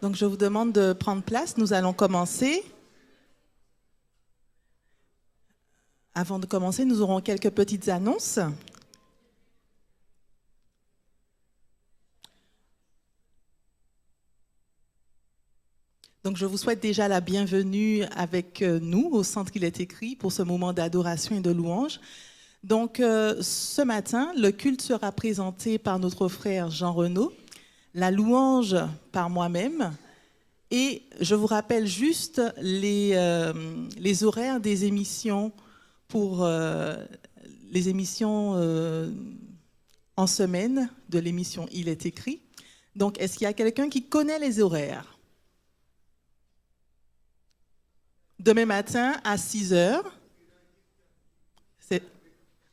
Donc, je vous demande de prendre place. Nous allons commencer. Avant de commencer, nous aurons quelques petites annonces. Donc, je vous souhaite déjà la bienvenue avec nous au Centre Il est écrit pour ce moment d'adoration et de louange. Donc, ce matin, le culte sera présenté par notre frère Jean Renaud, la louange par moi-même. Et je vous rappelle juste les horaires des émissions pour les émissions en semaine de l'émission Il est écrit. Donc, est-ce qu'il y a quelqu'un qui connaît les horaires? Demain matin à 6 heures.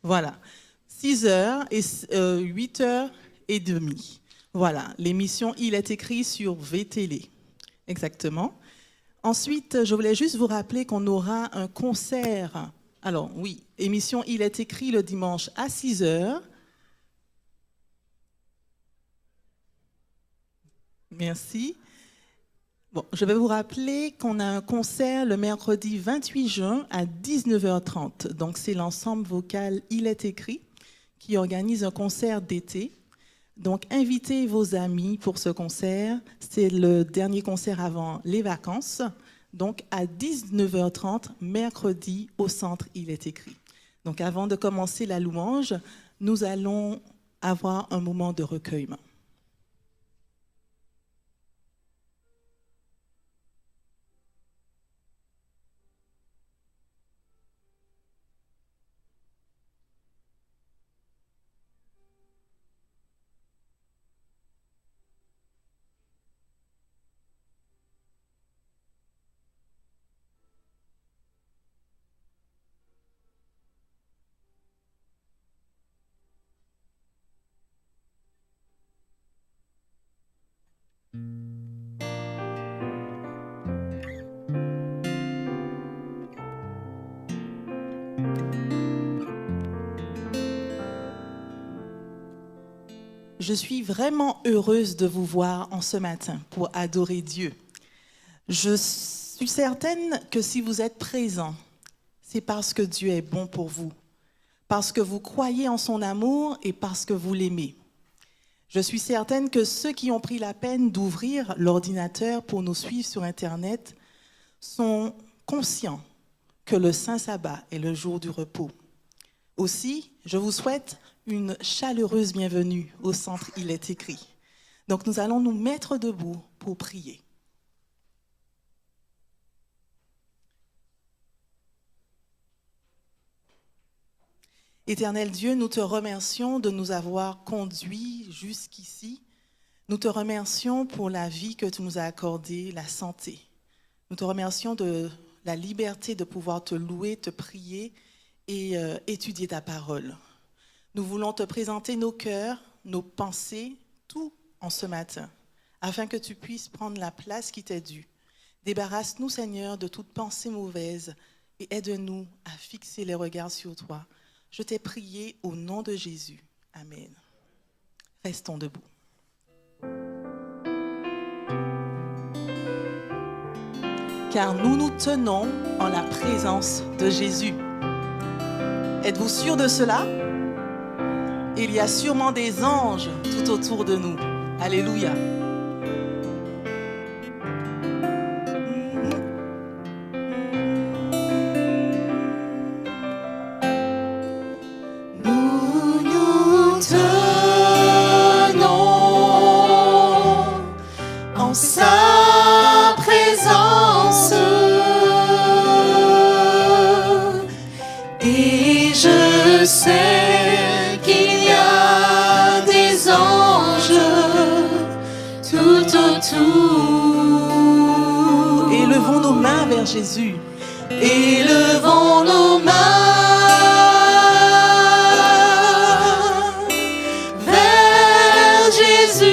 Voilà, 6 heures et 8 heures et demie. Voilà, l'émission Il est écrit sur VTélé. Exactement. Ensuite, je voulais juste vous rappeler qu'on aura un concert. Alors, oui, émission Il est écrit le dimanche à 6 heures. Merci. Bon, je vais vous rappeler qu'on a un concert le mercredi 28 juin à 19h30. Donc, c'est l'ensemble vocal Il est écrit qui organise un concert d'été. Donc, invitez vos amis pour ce concert. C'est le dernier concert avant les vacances. Donc, à 19h30, mercredi, au centre Il est écrit. Donc, avant de commencer la louange, nous allons avoir un moment de recueillement. Je suis vraiment heureuse de vous voir en ce matin pour adorer Dieu. Je suis certaine que si vous êtes présents, c'est parce que Dieu est bon pour vous, parce que vous croyez en son amour et parce que vous l'aimez. Je suis certaine que ceux qui ont pris la peine d'ouvrir l'ordinateur pour nous suivre sur Internet sont conscients que le Saint Sabbat est le jour du repos. Aussi, je vous souhaite une chaleureuse bienvenue au centre Il est écrit. Donc nous allons nous mettre debout pour prier. Éternel Dieu, nous te remercions de nous avoir conduits jusqu'ici. Nous te remercions pour la vie que tu nous as accordée, la santé. Nous te remercions de la liberté de pouvoir te louer, te prier et étudier ta parole. Nous voulons te présenter nos cœurs, nos pensées, tout en ce matin, afin que tu puisses prendre la place qui t'est due. Débarrasse-nous, Seigneur, de toute pensée mauvaise et aide-nous à fixer les regards sur toi. Je t'ai prié au nom de Jésus. Amen. Restons debout. Car nous nous tenons en la présence de Jésus. Êtes-vous sûr de cela? Il y a sûrement des anges tout autour de nous. Alléluia. Nous nous tenons en sa présence et je sais Élevons nos mains vers Jésus. Élevons nos mains vers Jésus.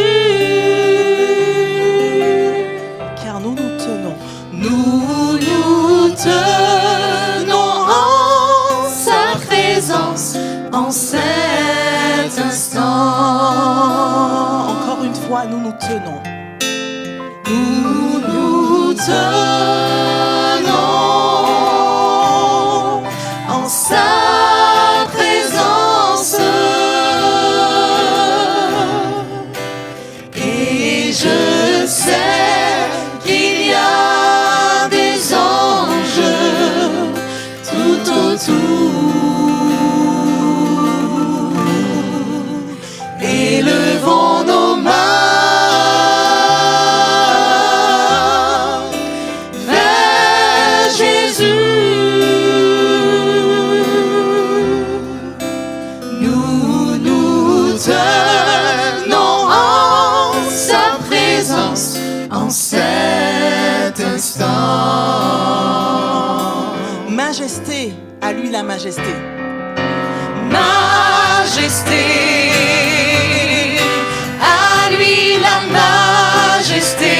Car nous nous tenons. Nous nous tenons en sa présence en cet instant. Encore une fois, nous nous tenons. Nous tenons en sa présence. Et je sais qu'il y a des anges tout autour. Élevons nos mains vers Jésus. Nous nous tenons en sa présence en cet instant. Majesté, à lui la majesté. Majesté, à lui la majesté,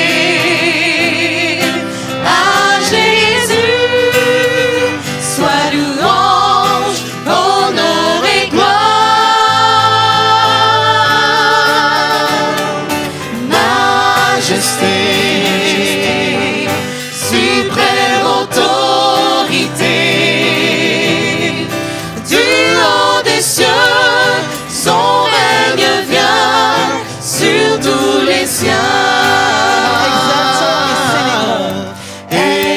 à Jésus, soit louange, honneur et gloire. Majesté, suprême autorité, du haut des cieux, son règne vient sur tous les siens.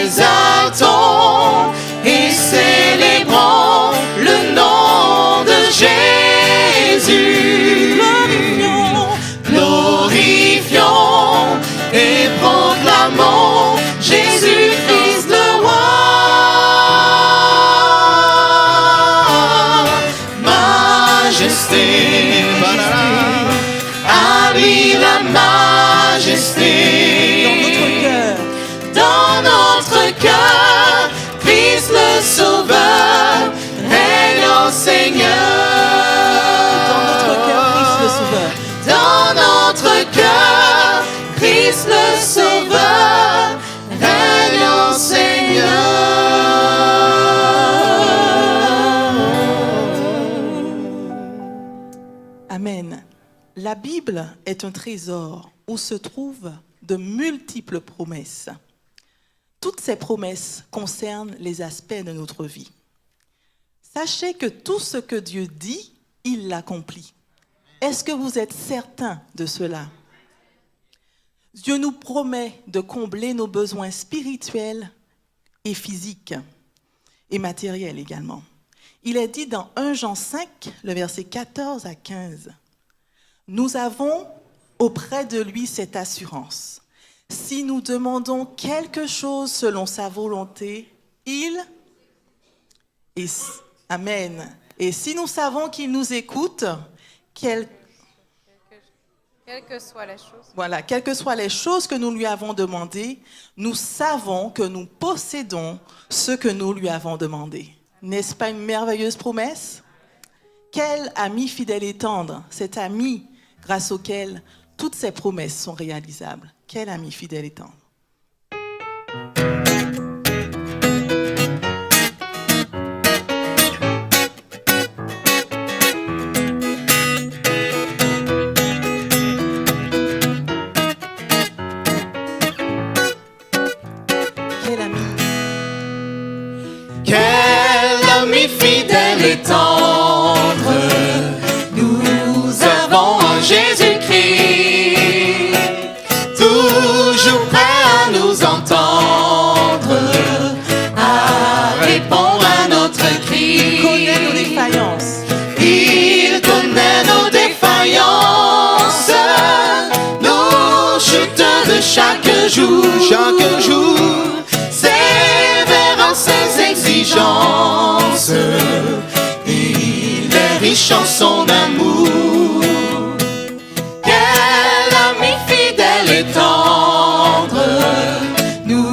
Exaltons et célébrons le nom de Jésus. Glorifions et proclamons Jésus-Christ le roi. Majesté, à lui la majesté. Dans notre cœur, Christ le Sauveur règne en Seigneur. Dans notre cœur, Christ le Sauveur. Dans notre cœur, Christ le Sauveur règne en Seigneur. Amen. La Bible est un trésor où se trouvent de multiples promesses. Toutes ces promesses concernent les aspects de notre vie. Sachez que tout ce que Dieu dit, il l'accomplit. Est-ce que vous êtes certain de cela? Dieu nous promet de combler nos besoins spirituels et physiques et matériels également. Il est dit dans 1 Jean 5, le verset 14 à 15. Nous avons auprès de lui cette assurance. Si nous demandons quelque chose selon sa volonté, Amen. Et si nous savons qu'il nous écoute, quelles que soient les choses. Voilà, quelles que soient les choses que nous lui avons demandées, nous savons que nous possédons ce que nous lui avons demandé. N'est-ce pas une merveilleuse promesse? Quel ami fidèle et tendre, cet ami grâce auquel toutes ces promesses sont réalisables. Quel ami fidèle et tendre. Quel ami. Quel ami fidèle et tendre nous avons en Jésus-Christ, toujours prêt à nous entendre, à répondre à notre cri. Il connaît nos défaillances. Il connaît nos défaillances, nos chutes de chaque jour. Sévère en ses exigences, il est riche en son amour. Quel ami fidèle et tendre nous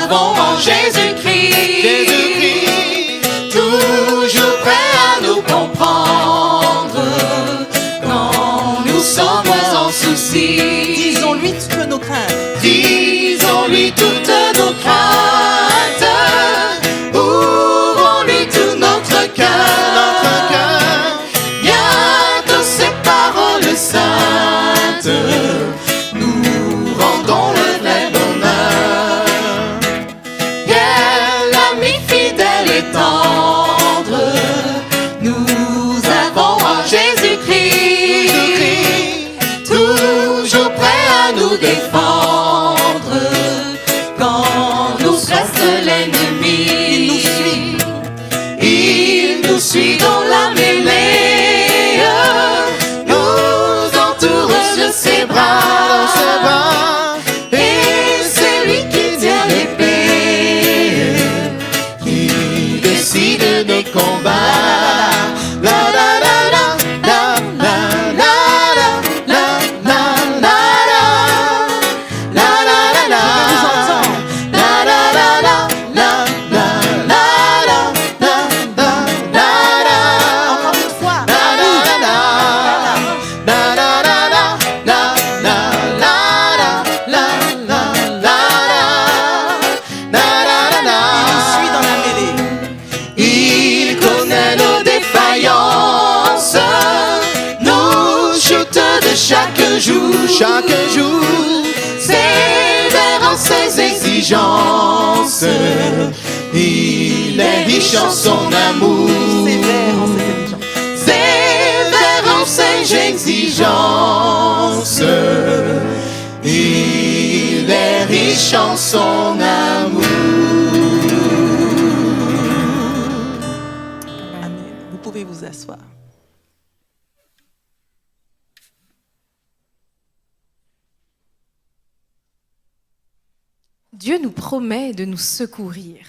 avons en Jésus-Christ, toujours prêt à nous comprendre quand nous sommes en souci. Disons-lui toutes nos craintes. Disons-lui toutes nos craintes, ouvrons-lui tout notre cœur. Viens est tendre. Nous avons en Jésus-Christ, toujours prêt à nous défendre. Quand nous stresse l'ennemi, il nous suit dans la mêlée, nous entoure de ses bras, et c'est lui qui tient l'épée, qui décide des combats. La la la la la la la la la la la la la la. Chaque jour, sévère en ses exigences, il est riche en son amour. Sévère en ses exigences, il est riche en son amour. Amen. Vous pouvez vous asseoir. Dieu nous promet de nous secourir.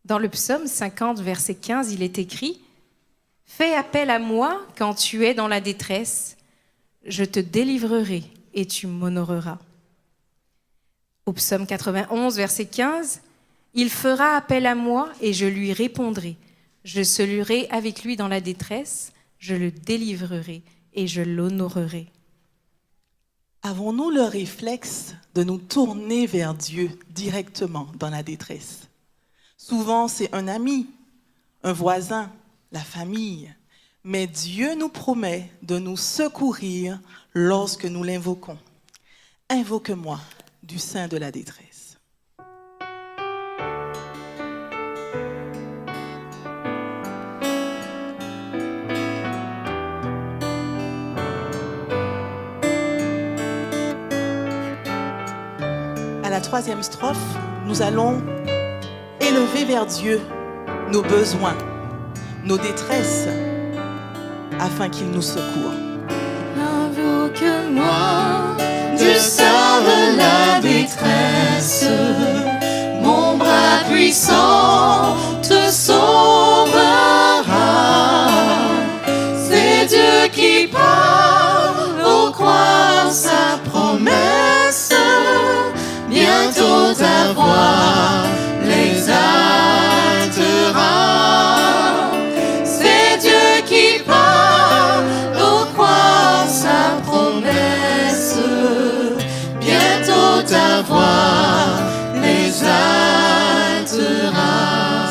Dans le psaume 50, verset 15, il est écrit « Fais appel à moi quand tu es dans la détresse, je te délivrerai et tu m'honoreras. » Au psaume 91, verset 15, « Il fera appel à moi et je lui répondrai. Je serai avec lui dans la détresse, je le délivrerai et je l'honorerai. » Avons-nous le réflexe de nous tourner vers Dieu directement dans la détresse? Souvent, c'est un ami, un voisin, la famille. Mais Dieu nous promet de nous secourir lorsque nous l'invoquons. Invoque-moi du sein de la détresse. À la troisième strophe, nous allons élever vers Dieu nos besoins, nos détresses, afin qu'il nous secoue. Invoque-moi du sein de la détresse, mon bras puissant te sauvera. C'est Dieu qui parle, au croire sa promesse. Bientôt ta voix les hâtera. C'est Dieu qui parle, au croire sa promesse. Bientôt ta voix les hâtera.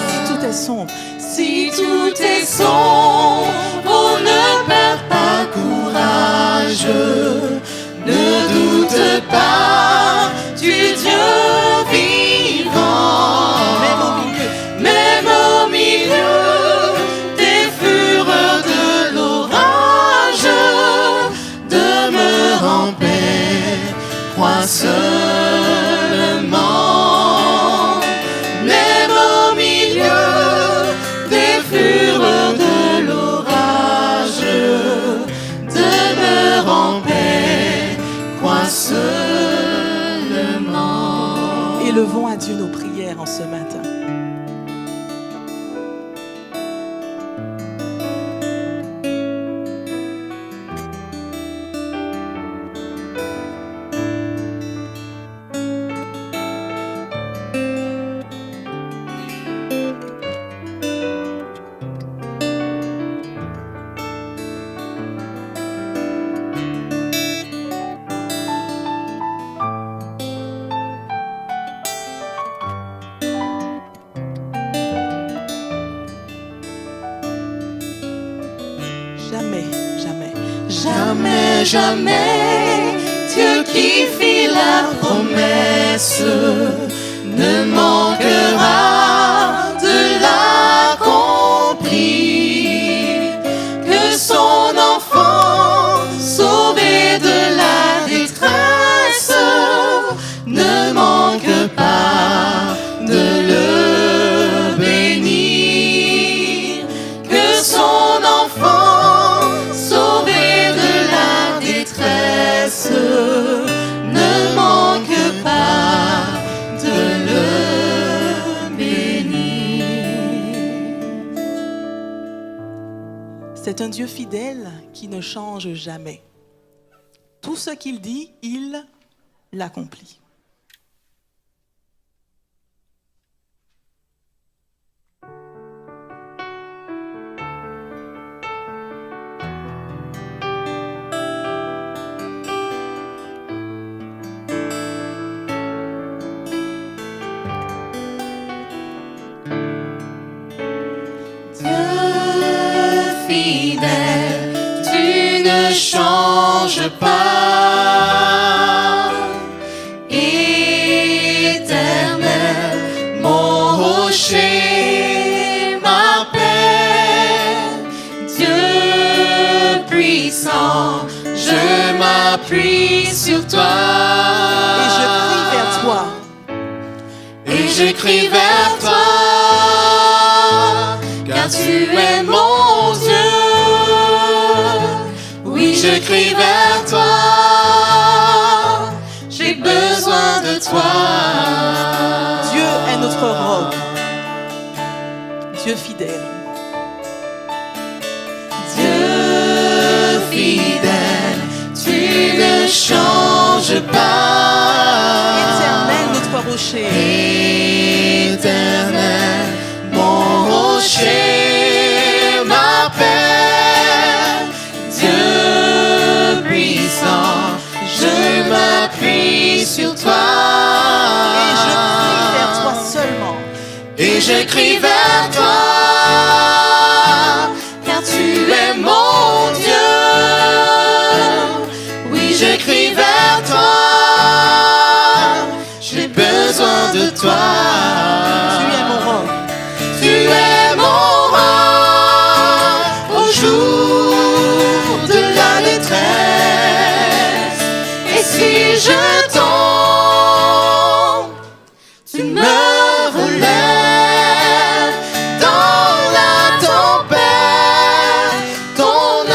Si tout est sombre, si tout est sombre, ne perds pas courage. Ne doute pas du Dieu vivant. Même au milieu des fureurs de l'orage, demeure en paix, crois seulement. Même au milieu des fureurs de l'orage, demeure en paix, crois seulement. élevons à Dieu nos prières en ce matin. Jamais, jamais, Dieu qui fit la promesse ne manquera de la C'est un Dieu fidèle qui ne change jamais. Tout ce qu'il dit, il l'accomplit. Tu ne changes pas, éternel, mon rocher, ma paix, Dieu puissant, je m'appuie sur toi. Et je crie vers toi. Et je crie vers toi, car tu es mon Dieu. Oui, je crie vers toi, j'ai besoin de toi. Dieu est notre roc, Dieu fidèle. Dieu fidèle, tu ne changes pas. Éternel, notre rocher. Éternel, mon rocher, ma paix, Dieu puissant, je m'appuie sur toi. Et je crie vers toi seulement. Et je crie vers toi, car tu es mon Dieu. Oui, je crie vers toi, j'ai besoin de toi. Tu es mon roc. Tu es mon roc au jour de la détresse. Et si je tombe, tu me relèves dans la tempête. Ton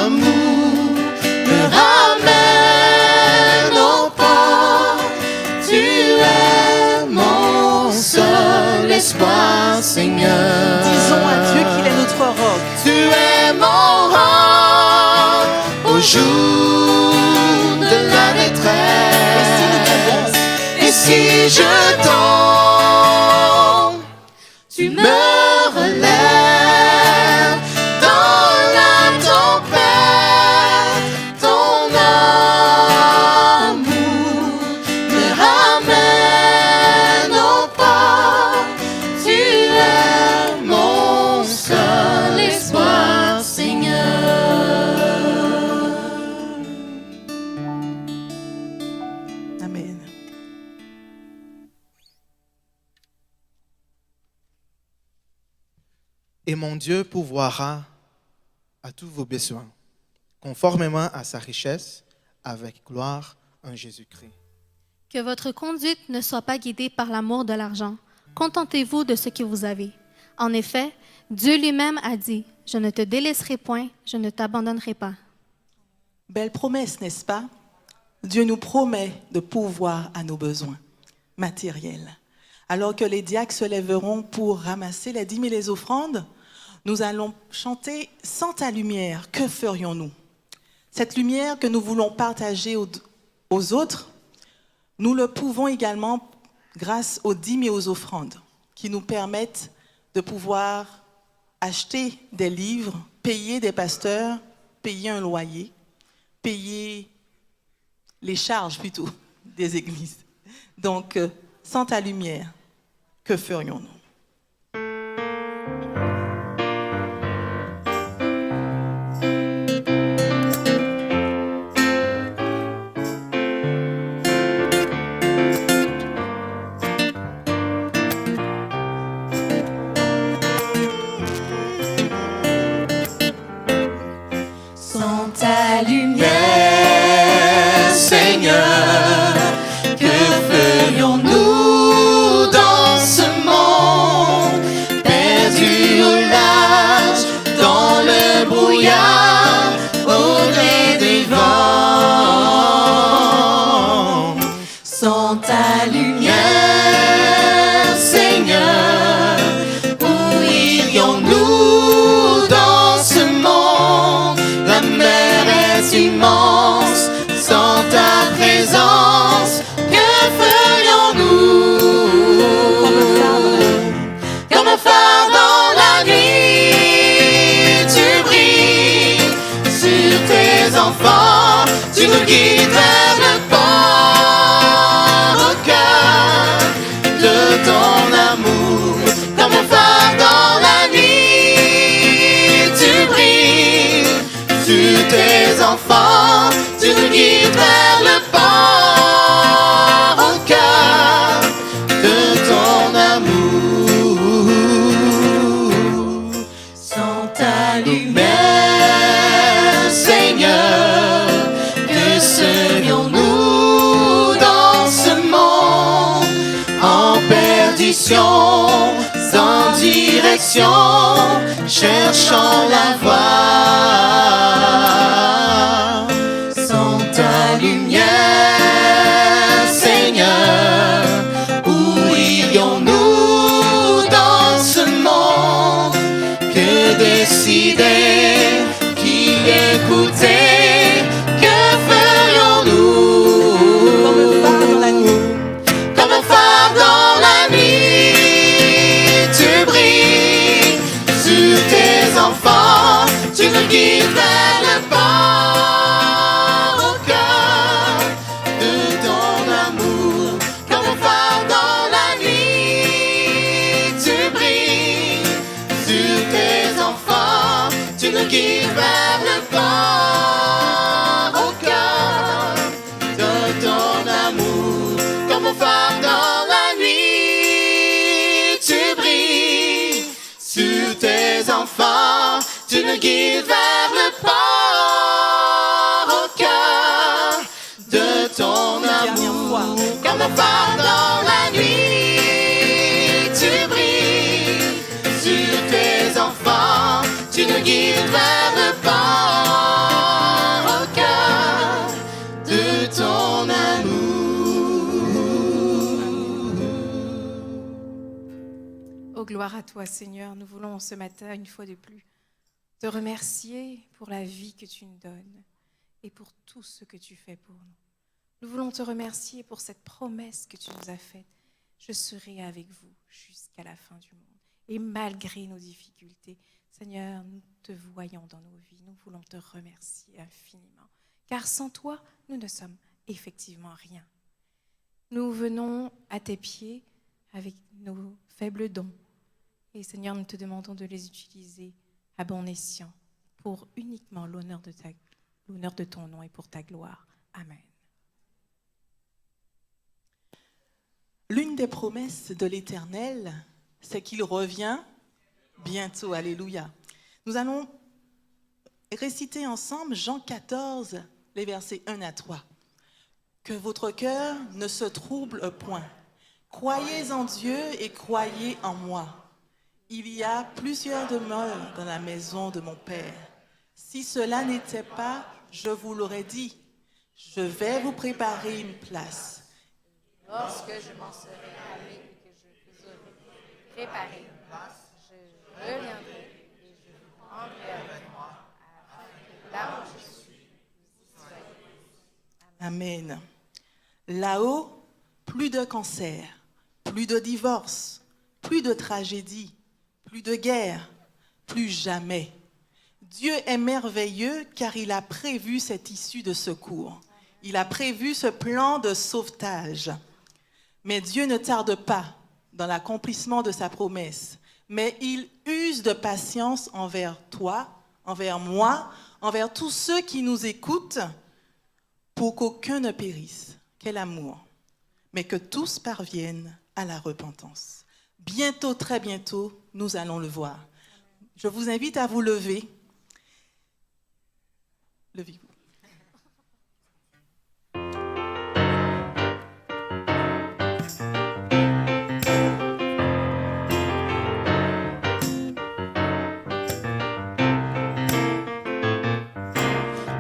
amour me ramène au port. Tu es mon seul espoir, Seigneur. Disons à Dieu qu'il est notre roc. Tu es mon roc au jour de la détresse. Et si je tombe, tu me relèves dans la tempête. Ton amour me ramène au port. Tu es mon seul espoir, Seigneur. Amen. Et mon Dieu pourvoira à tous vos besoins, conformément à sa richesse, avec gloire en Jésus-Christ. Que votre conduite ne soit pas guidée par l'amour de l'argent. Contentez-vous de ce que vous avez. En effet, Dieu lui-même a dit, « Je ne te délaisserai point, je ne t'abandonnerai pas. » Belle promesse, n'est-ce pas? Dieu nous promet de pourvoir à nos besoins matériels. Alors que les diacres se lèveront pour ramasser les dîmes et les offrandes, nous allons chanter « Sans ta lumière, que ferions-nous » Cette lumière que nous voulons partager aux autres, nous le pouvons également grâce aux dîmes et aux offrandes qui nous permettent de pouvoir acheter des livres, payer des pasteurs, payer un loyer, payer les charges plutôt des églises. Donc, sans ta lumière, que ferions-nous? Sans ta lumière, Seigneur, que ferions-nous dans ce monde? direction, sans direction, cherchant la voie. Sans ta lumière, Seigneur, où irions-nous dans ce monde? Que décider, qui écouter, que ferions-nous? Comme un phare dans la nuit, Comme un phare dans la nuit, tu brilles sur tes enfants, tu nous guides vers le port au cœur de ton amour. Comme un phare dans la nuit, tu brilles sur tes enfants, tu nous guides vers le port au cœur de ton amour. Comme un phare dans la nuit, tu brilles sur tes enfants, tu nous guides vers le port au cœur de ton dernière fois. amour. Comme un phare dans la nuit, tu brilles sur tes enfants, tu nous guides vers le port au cœur de ton amour. Oh, gloire à toi, Seigneur. Nous voulons ce matin, une fois de plus, te remercier pour la vie que tu nous donnes et pour tout ce que tu fais pour nous. Nous voulons te remercier pour cette promesse que tu nous as faite. Je serai avec vous jusqu'à la fin du monde. Et malgré nos difficultés, Seigneur, nous te voyons dans nos vies. Nous voulons te remercier infiniment. Car sans toi, nous ne sommes effectivement rien. Nous venons à tes pieds avec nos faibles dons. Et Seigneur, nous te demandons de les utiliser à bon escient pour uniquement l'honneur de ton nom et pour ta gloire. Amen. L'une des promesses de l'Éternel, c'est qu'il revient bientôt. Alléluia. Nous allons réciter ensemble Jean 14, les versets 1 à 3. Que votre cœur ne se trouble point. Croyez en Dieu et croyez en moi. Il y a plusieurs demeures dans la maison de mon Père. Si cela n'était pas, je vous l'aurais dit. Je vais vous préparer une place. Lorsque je m'en serai allé et que je vous aurai préparé une place, je reviendrai et je vous prendrai avec moi, afin que là où je suis, vous y soyez. Amen. Là-haut, plus de cancer, plus de divorce, plus de tragédie, plus de guerre, plus jamais. Dieu est merveilleux car il a prévu cette issue de secours. Il a prévu ce plan de sauvetage. Mais Dieu ne tarde pas dans l'accomplissement de sa promesse, mais il use de patience envers toi, envers moi, envers tous ceux qui nous écoutent, pour qu'aucun ne périsse. Quel amour! Mais que tous parviennent à la repentance. Bientôt, très bientôt, nous allons le voir. Je vous invite à vous lever. Levez-vous.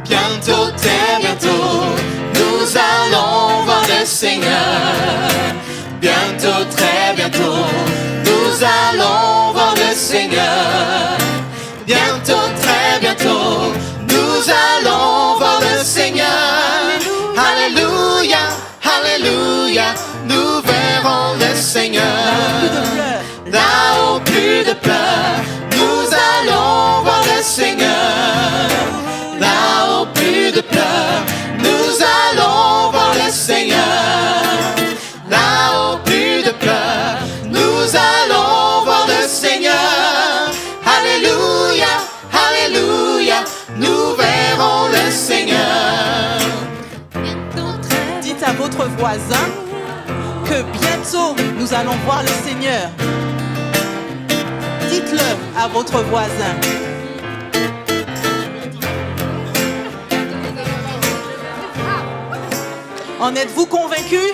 Bientôt, très bientôt, nous allons voir le Seigneur. Bientôt, très bientôt, nous allons voir le Seigneur. Bientôt, très bientôt, nous allons voir le Seigneur. Alléluia, alléluia, nous verrons le Seigneur. Là-haut, plus de pleurs, nous allons voir le Seigneur. Là-haut, plus de pleurs, nous allons voir le Seigneur. Là-haut, plus de pleurs, nous allons voir le Seigneur. Alléluia, alléluia, nous verrons le Seigneur. Dites à votre voisin que bientôt nous allons voir le Seigneur. Dites-le à votre voisin. En êtes-vous convaincus?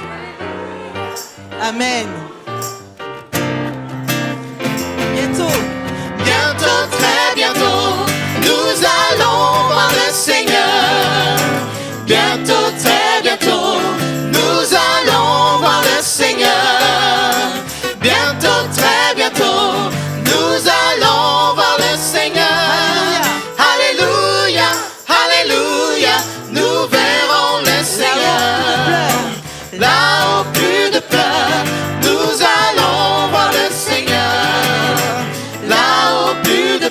Amen.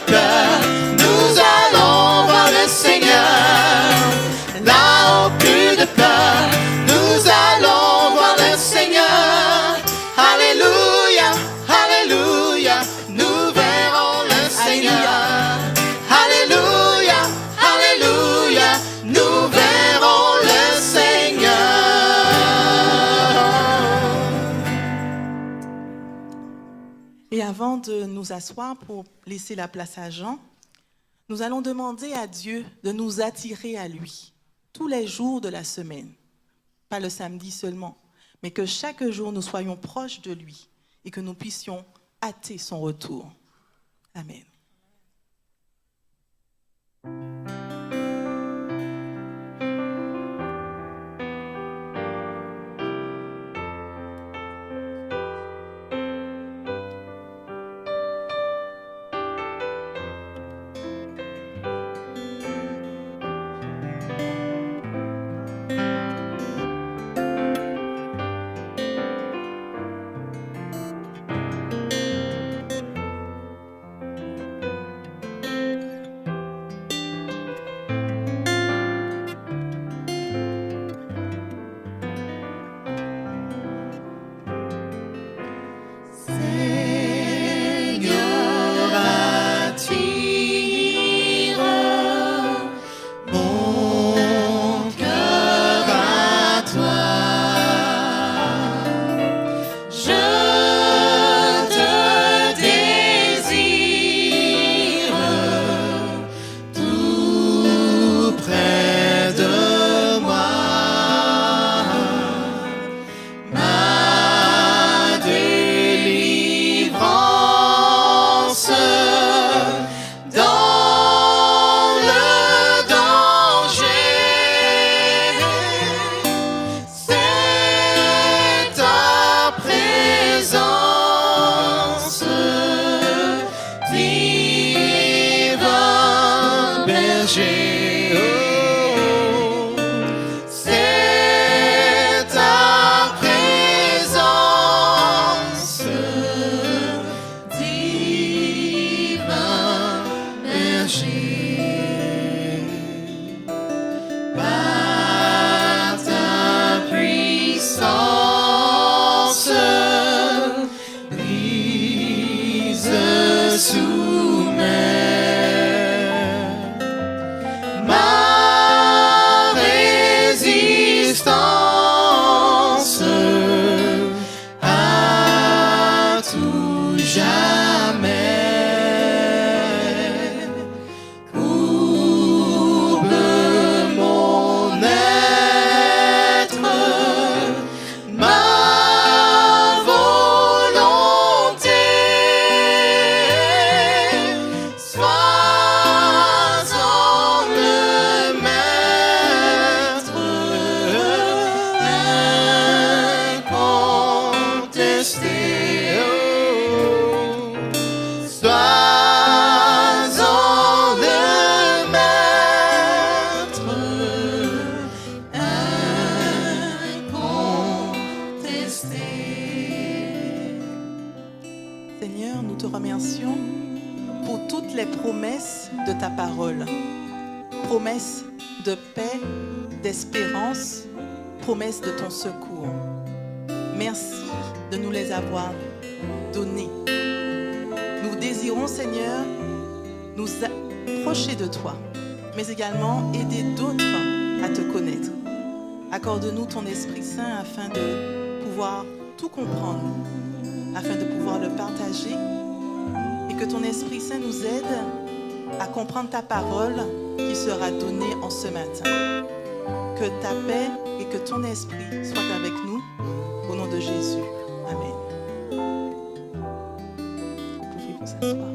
peur, nous allons voir le Seigneur. Là où plus de peur, nous allons voir le Seigneur. Alléluia, Alléluia, nous verrons le Seigneur. Alléluia, Alléluia, nous verrons le Seigneur. Et avant de nous asseoir pour laisser la place à Jean, nous allons demander à Dieu de nous attirer à lui tous les jours de la semaine, pas le samedi seulement, mais que chaque jour nous soyons proches de lui et que nous puissions hâter son retour. Amen. Seigneur, attire mon cœur à toi. Je te désire tout près de moi. Ma délivrance dans le danger, c'est ta présence, divin berger. C'est ta présence, divin berger. Par ta puissance, brise sous mer ma résistance à tout jamais. Courbe mon être, ma volonté. Sois-en le maître incontesté. Sois-en le maître incontesté. Seigneur, nous te remercions pour toutes les promesses de ta parole. Promesses de paix, d'espérance, promesses de ton secours. Merci de nous les avoir données. Nous désirons, Seigneur, nous approcher de toi, mais également aider d'autres à te connaître. Accorde-nous ton Esprit Saint afin de pouvoir tout comprendre, afin de pouvoir le partager, et que ton Esprit Saint nous aide à comprendre ta parole qui sera donnée en ce matin. Que ta paix et que ton Esprit soient avec nous, au nom de Jésus. Amen. Vous pouvez vous asseoir.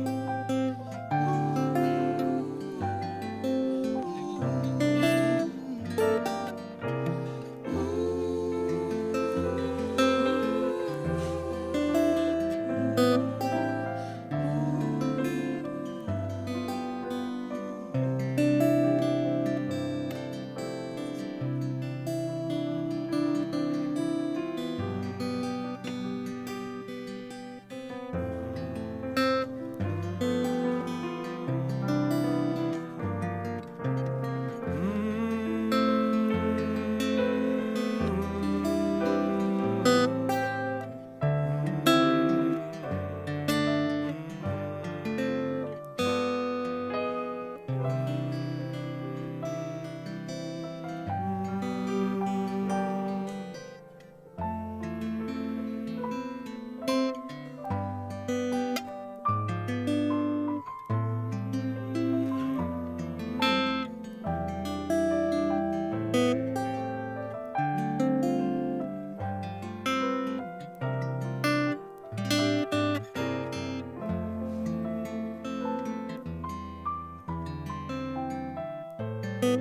Oui,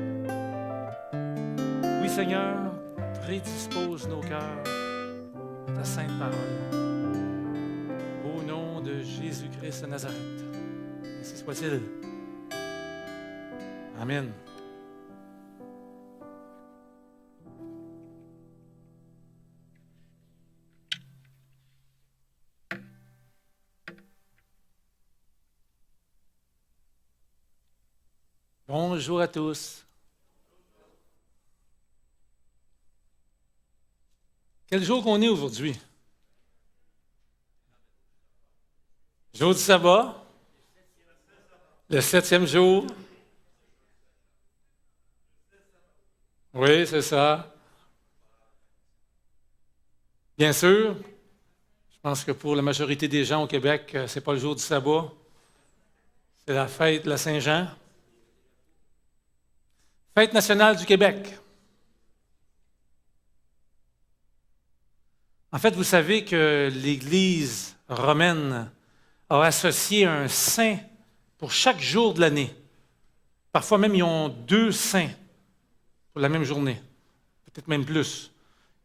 Seigneur, prédispose nos cœurs à ta sainte parole. Au nom de Jésus-Christ de Nazareth. Ainsi soit-il. Amen. Bonjour à tous. Quel jour qu'on est aujourd'hui? Jour du sabbat? Le 7e jour? Oui, c'est ça. Bien sûr, je pense que pour la majorité des gens au Québec, ce n'est pas le jour du sabbat. C'est la fête de la Saint-Jean. Fête nationale du Québec. En fait, vous savez que l'Église romaine a associé un saint pour chaque jour de l'année. Parfois même, ils ont 2 saints pour la même journée, peut-être même plus.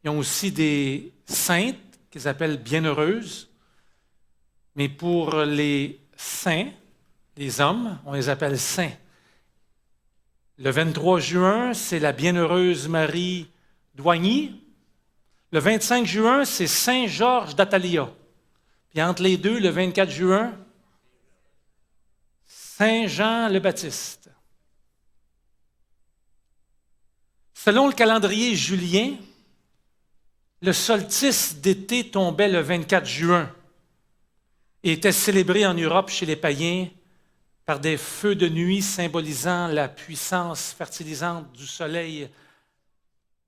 Ils ont aussi des saintes qu'ils appellent bienheureuses, mais pour les saints, les hommes, on les appelle saints. Le 23 juin, c'est la bienheureuse Marie d'Oigny. Le 25 juin, c'est Saint Georges d'Atalia. Puis entre les deux, le 24 juin, Saint Jean le Baptiste. Selon le calendrier julien, le solstice d'été tombait le 24 juin et était célébré en Europe chez les païens par des feux de nuit symbolisant la puissance fertilisante du soleil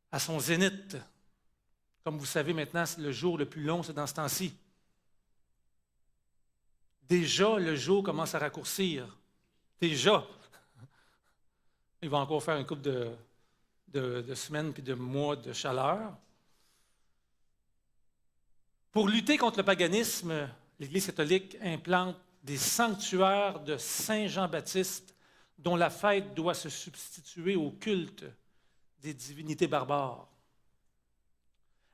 à son zénith. Comme vous savez maintenant, le jour le plus long, c'est dans ce temps-ci. Déjà, le jour commence à raccourcir. Déjà. Il va encore faire une couple de semaines puis de mois de chaleur. Pour lutter contre le paganisme, l'Église catholique implante des sanctuaires de Saint Jean-Baptiste dont la fête doit se substituer au culte des divinités barbares.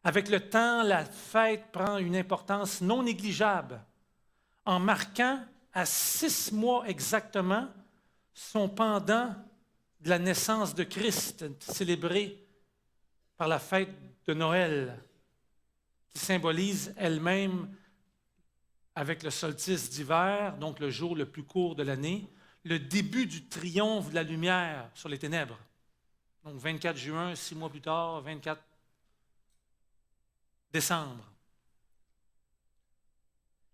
Avec le temps, la fête prend une importance non négligeable en marquant à 6 mois exactement son pendant de la naissance de Christ, célébré par la fête de Noël, qui symbolise elle-même, avec le solstice d'hiver, donc le jour le plus court de l'année, le début du triomphe de la lumière sur les ténèbres. Donc 24 juin, 6 mois plus tard, 24 décembre.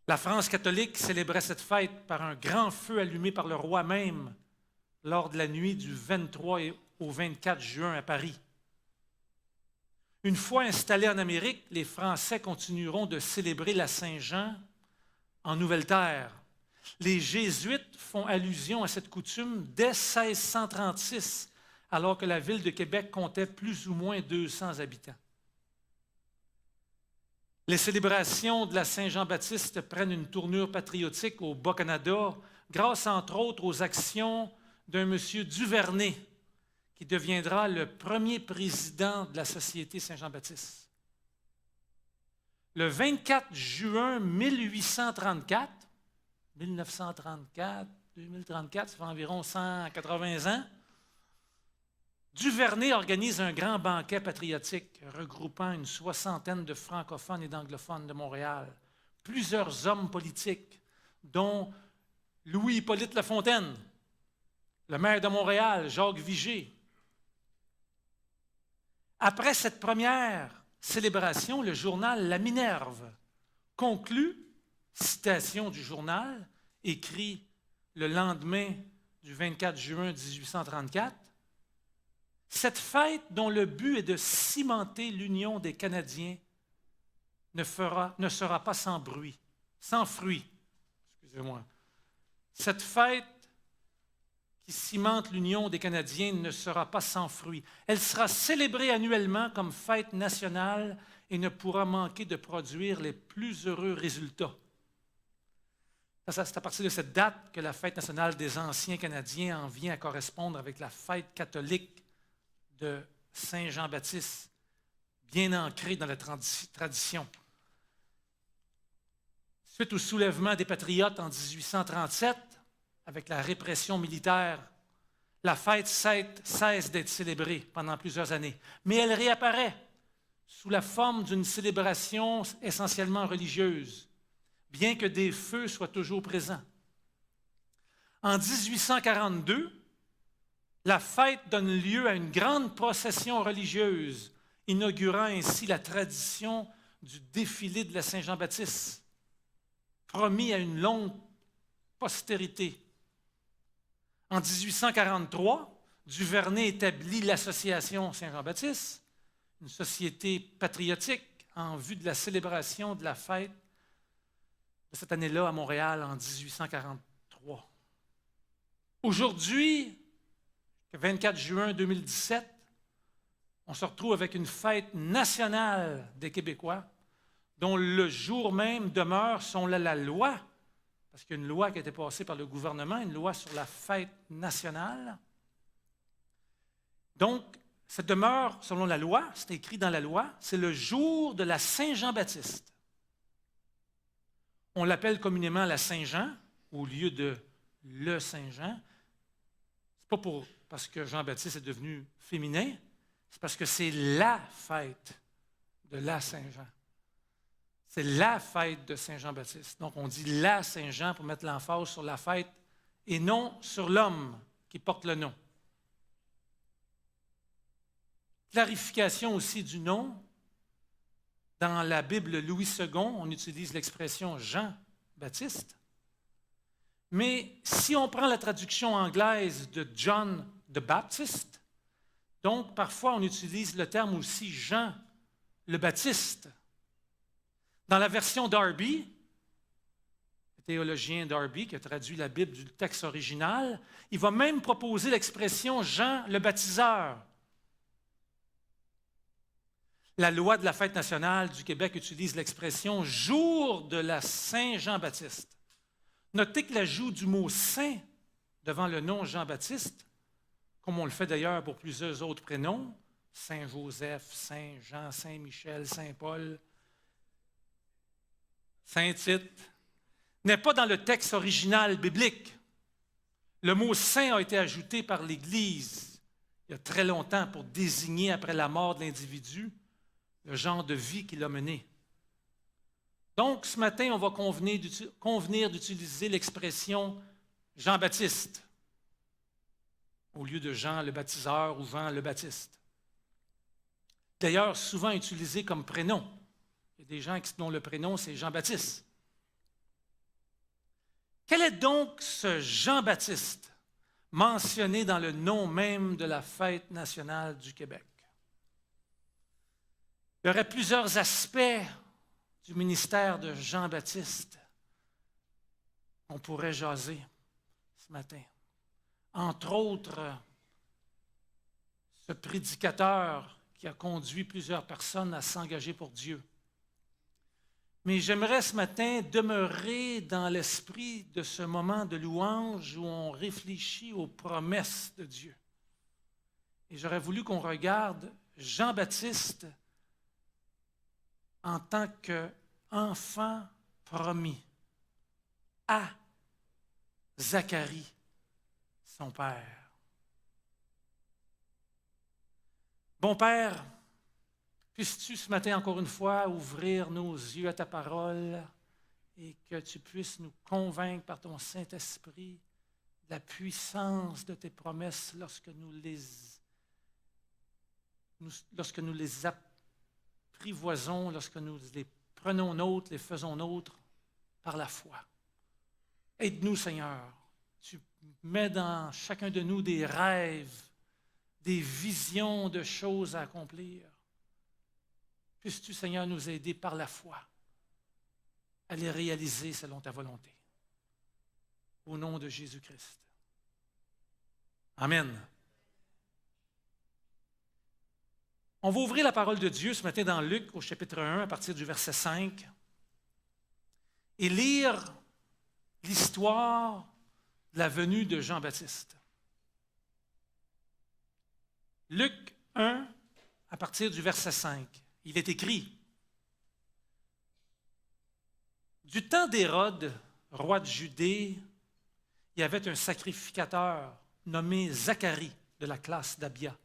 La France catholique célébrait cette fête par un grand feu allumé par le roi même lors de la nuit du 23 au 24 juin à Paris. Une fois installés en Amérique, les Français continueront de célébrer la Saint-Jean en Nouvelle-Terre. Les Jésuites font allusion à cette coutume dès 1636, alors que la ville de Québec comptait plus ou moins 200 habitants. Les célébrations de la Saint-Jean-Baptiste prennent une tournure patriotique au Bas-Canada grâce, entre autres, aux actions d'un monsieur Duvernay, qui deviendra le premier président de la Société Saint-Jean-Baptiste. Le 24 juin 1834, 2034, ça fait environ 180 ans, Duvernay organise un grand banquet patriotique regroupant une 60aine de francophones et d'anglophones de Montréal, plusieurs hommes politiques, dont Louis-Hippolyte Lafontaine, le maire de Montréal, Jacques Vigée. Après cette première célébration, le journal La Minerve conclut, citation du journal, écrit le lendemain du 24 juin 1834, « Cette fête dont le but est de cimenter l'union des Canadiens ne sera pas sans bruit, sans fruit. » Excusez-moi. Cette fête qui cimente l'union des Canadiens ne sera pas sans fruit. Elle sera célébrée annuellement comme fête nationale et ne pourra manquer de produire les plus heureux résultats. C'est à partir de cette date que la fête nationale des Anciens Canadiens en vient à correspondre avec la fête catholique de Saint Jean-Baptiste, bien ancrée dans la tradition. Suite au soulèvement des Patriotes en 1837, avec la répression militaire, la fête cesse d'être célébrée pendant plusieurs années, mais elle réapparaît sous la forme d'une célébration essentiellement religieuse, bien que des feux soient toujours présents. En 1842, la fête donne lieu à une grande procession religieuse, inaugurant ainsi la tradition du défilé de la Saint-Jean-Baptiste, promis à une longue postérité. En 1843, Duvernay établit l'Association Saint-Jean-Baptiste, une société patriotique en vue de la célébration de la fête de cette année-là à Montréal en 1843. Aujourd'hui, le 24 juin 2017, on se retrouve avec une fête nationale des Québécois dont le jour même demeure, selon la loi, parce qu'il y a une loi qui a été passée par le gouvernement, une loi sur la fête nationale. Donc, cette demeure, selon la loi, c'est écrit dans la loi, c'est le jour de la Saint-Jean-Baptiste. On l'appelle communément la Saint-Jean, au lieu de le Saint-Jean. Ce n'est pas parce que Jean-Baptiste est devenu féminin, c'est parce que c'est la fête de la Saint-Jean. C'est la fête de Saint-Jean-Baptiste. Donc, on dit la Saint-Jean pour mettre l'emphase sur la fête et non sur l'homme qui porte le nom. Clarification aussi du nom. Dans la Bible Louis II, on utilise l'expression Jean-Baptiste. Mais si on prend la traduction anglaise de John the Baptist, donc parfois on utilise le terme aussi Jean le Baptiste. Dans la version Darby, le théologien Darby qui a traduit la Bible du texte original, il va même proposer l'expression Jean le Baptiseur. La loi de la fête nationale du Québec utilise l'expression « jour de la Saint-Jean-Baptiste ». Notez que l'ajout du mot « saint » devant le nom Jean-Baptiste, comme on le fait d'ailleurs pour plusieurs autres prénoms, Saint-Joseph, Saint-Jean, Saint-Michel, Saint-Paul, Saint-Tite, n'est pas dans le texte original biblique. Le mot « saint » a été ajouté par l'Église il y a très longtemps pour désigner, après la mort de l'individu, le genre de vie qu'il a mené. Donc, ce matin, on va convenir d'utiliser l'expression Jean-Baptiste au lieu de Jean le Baptiseur ou Jean le Baptiste. D'ailleurs, souvent utilisé comme prénom. Il y a des gens dont le prénom, c'est Jean-Baptiste. Quel est donc ce Jean-Baptiste mentionné dans le nom même de la fête nationale du Québec? Il y aurait plusieurs aspects du ministère de Jean-Baptiste qu'on pourrait jaser ce matin. Entre autres, ce prédicateur qui a conduit plusieurs personnes à s'engager pour Dieu. Mais j'aimerais ce matin demeurer dans l'esprit de ce moment de louange où on réfléchit aux promesses de Dieu. Et j'aurais voulu qu'on regarde Jean-Baptiste en tant qu'enfant promis à Zacharie, son père. Bon Père, puisses-tu ce matin encore une fois ouvrir nos yeux à ta parole et que tu puisses nous convaincre par ton Saint-Esprit de la puissance de tes promesses lorsque nous les apprivoisons, lorsque nous les prenons nôtres, les faisons nôtres par la foi. Aide-nous, Seigneur. Tu mets dans chacun de nous des rêves, des visions de choses à accomplir. Puisses-tu, Seigneur, nous aider par la foi à les réaliser selon ta volonté. Au nom de Jésus-Christ. Amen. On va ouvrir la parole de Dieu ce matin dans Luc au chapitre 1 à partir du verset 5 et lire l'histoire de la venue de Jean-Baptiste. Luc 1, à partir du verset 5, il est écrit: du temps d'Hérode, roi de Judée, il y avait un sacrificateur nommé Zacharie de la classe d'Abia.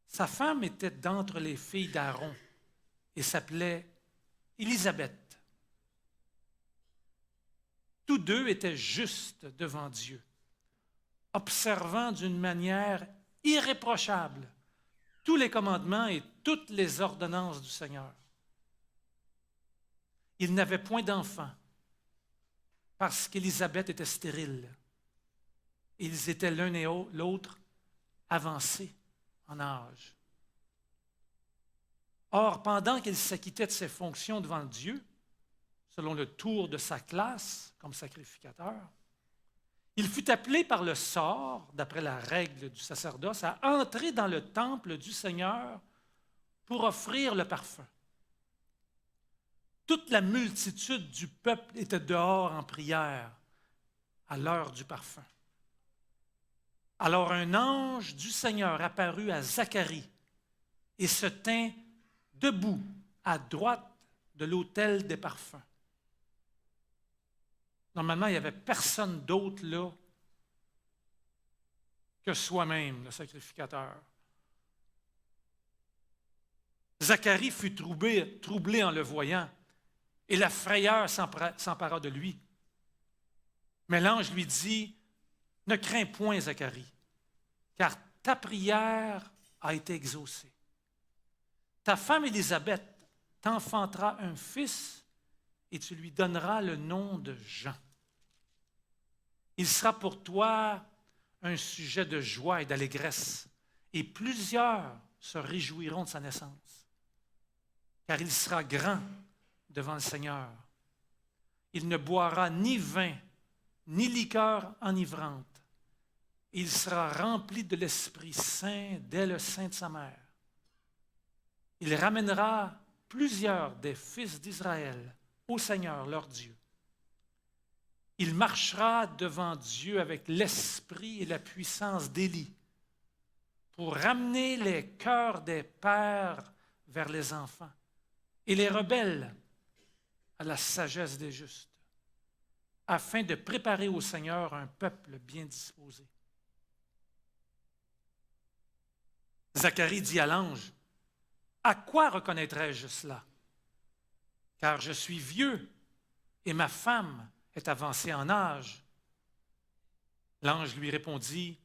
Sa femme était d'entre les filles d'Aaron et s'appelait Élisabeth. Tous deux étaient justes devant Dieu, observant d'une manière irréprochable tous les commandements et toutes les ordonnances du Seigneur. Ils n'avaient point d'enfant parce qu'Élisabeth était stérile. Ils étaient l'un et l'autre avancés en âge. Or, pendant qu'il s'acquittait de ses fonctions devant Dieu, selon le tour de sa classe comme sacrificateur, il fut appelé par le sort, d'après la règle du sacerdoce, à entrer dans le temple du Seigneur pour offrir le parfum. Toute la multitude du peuple était dehors en prière à l'heure du parfum. Alors un ange du Seigneur apparut à Zacharie et se tint debout à droite de l'autel des parfums. Normalement, il n'y avait personne d'autre là que soi-même, le sacrificateur. Zacharie fut troublé en le voyant, et la frayeur s'empara de lui. Mais l'ange lui dit: ne crains point, Zacharie, car ta prière a été exaucée. Ta femme Élisabeth t'enfantera un fils et tu lui donneras le nom de Jean. Il sera pour toi un sujet de joie et d'allégresse, et plusieurs se réjouiront de sa naissance, car il sera grand devant le Seigneur. Il ne boira ni vin, ni liqueur enivrante. Il sera rempli de l'Esprit Saint dès le sein de sa mère. Il ramènera plusieurs des fils d'Israël au Seigneur leur Dieu. Il marchera devant Dieu avec l'esprit et la puissance d'Élie pour ramener les cœurs des pères vers les enfants et les rebelles à la sagesse des justes, afin de préparer au Seigneur un peuple bien disposé. Zacharie dit à l'ange: à quoi reconnaîtrai-je cela? Car je suis vieux et ma femme est avancée en âge. L'ange lui répondit: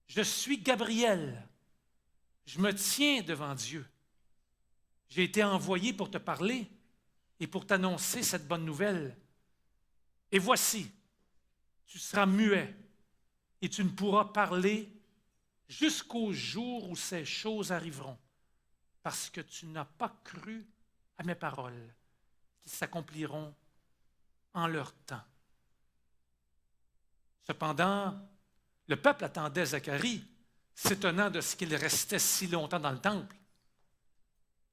je suis Gabriel, je me tiens devant Dieu. J'ai été envoyé pour te parler et pour t'annoncer cette bonne nouvelle. Et voici, tu seras muet et tu ne pourras parler jusqu'au jour où ces choses arriveront, parce que tu n'as pas cru à mes paroles qui s'accompliront en leur temps. Cependant, le peuple attendait Zacharie, s'étonnant de ce qu'il restait si longtemps dans le temple.